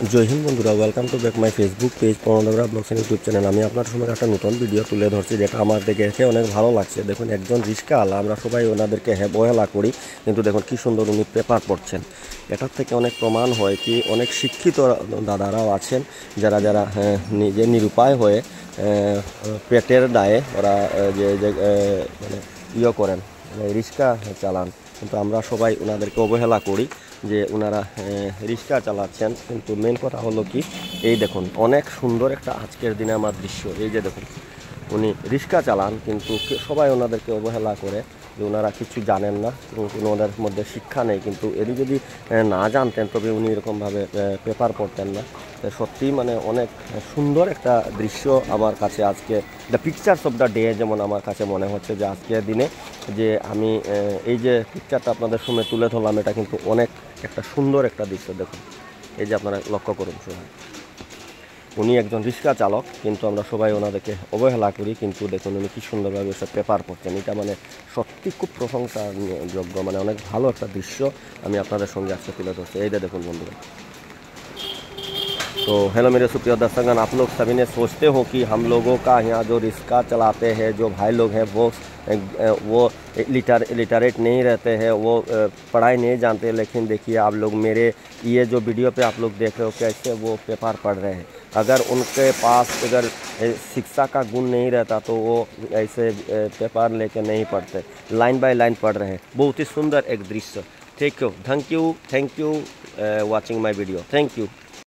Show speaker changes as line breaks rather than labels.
জয় হিন্দ বন্ধুরা, welcome to back my Facebook page পরনদরা blogs and YouTube channel. আমি আপনার সময় একটা নতুন ভিডিও তুলে ধরছি, যেটা আমার দেখে অনেক ভালো লাগছে। দেখুন, একজন রিস্কাওয়ালা, আমরা সবাই ওনাদেরকে অবহেলা করি, কিন্তু দেখুন কী সুন্দর উনি পেপার পড়ছেন। এটার থেকে অনেক প্রমাণ হয় কি অনেক শিক্ষিত দাদারাও আছেন, যারা যারা নিজে নিরুপায় হয়ে পেটের দায়ে ওরা যে মানে করেন, রিক্সা চালান, কিন্তু আমরা সবাই ওনাদেরকে অবহেলা করি যে ওনারা রিক্সা চালাচ্ছেন। কিন্তু মেন কথা হলো কি, এই দেখুন অনেক সুন্দর একটা আজকের দিনে আমার দৃশ্য। এই যে দেখুন, উনি রিক্সা চালান, কিন্তু সবাই ওনাদেরকে অবহেলা করে যে ওনারা কিছু জানেন না, ওনাদের মধ্যে শিক্ষা নেই। কিন্তু এটি যদি না জানতেন তবে উনি এরকমভাবে পেপার পড়তেন না। সত্যিই মানে অনেক সুন্দর একটা দৃশ্য আমার কাছে আজকে, the pictures of the day, যেমন আমার কাছে মনে হচ্ছে যে আজকের দিনে যে আমি এই যে পিকচারটা আপনাদের সামনে তুলে ধরলাম, এটা কিন্তু অনেক একটা সুন্দর একটা দৃশ্য। দেখুন, এই যে আপনারা লক্ষ্য করুন সবাই, উনি একজন রিক্সা চালক, কিন্তু আমরা সবাই ওনাদেরকে অবহেলা করি। কিন্তু দেখুন উনি কী সুন্দরভাবে সব পেপার পড়ছেন। এটা মানে সত্যি খুব প্রশংসার যোগ্য, মানে অনেক ভালো একটা দৃশ্য আমি আপনাদের সঙ্গে আজকে তুলে ধরছি। এইটা দেখুন বন্ধুরা। तो हेलो मेरे सुप्रिय दर्शकगण, आप लोग सभी ने सोचते हो कि हम लोगों का यहाँ जो रिक्शा चलाते हैं जो भाई लोग हैं वो लिटरेट नहीं रहते हैं, वो पढ़ाई नहीं जानते। लेकिन देखिए आप लोग, मेरे ये जो वीडियो पे आप लोग देख रहे हो कैसे वो पेपर पढ़ रहे हैं। अगर उनके पास अगर शिक्षा का गुण नहीं रहता तो वो ऐसे पेपर लेके नहीं पढ़ते, लाइन बाय लाइन पढ़ रहे हैं। बहुत ही सुंदर एक दृश्य। Thank you watching my video. Thank you.